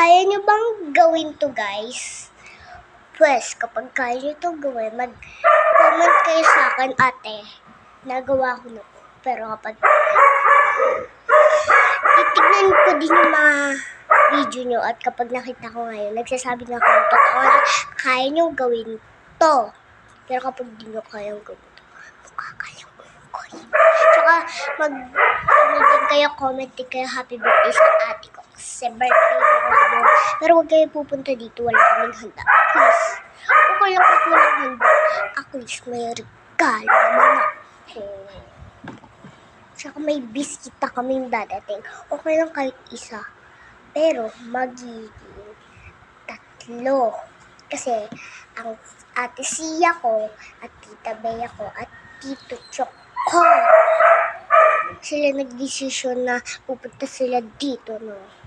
Kaya nyo bang gawin to, guys? Pues, kapag kaya nyo to gawin, mag-comment kayo sa akin, ate. Nagawa ko na po. Pero kapag titignan ko din yung mga video nyo at kapag nakita ko ngayon, nagsasabi na ako ng totoo na kaya nyo gawin to. Pero kapag di nyo kayang gawin to, mukha kayong ungkoy. Tsaka din kayo, comment din kayo happy birthday sa ate ko. Kasi birthday na naman. Pero huwag kayo pupunta dito, wala kaming handa. Please, okay lang kung walang handa. At least may regalo naman ako. Tsaka may biskita kaming dadating. Okay lang kahit isa. Pero magiging 3. Kasi ang ate Sia ko, at tita Bea ko, at tito Chok ko, sila nag-desisyon na pupunta sila dito, no?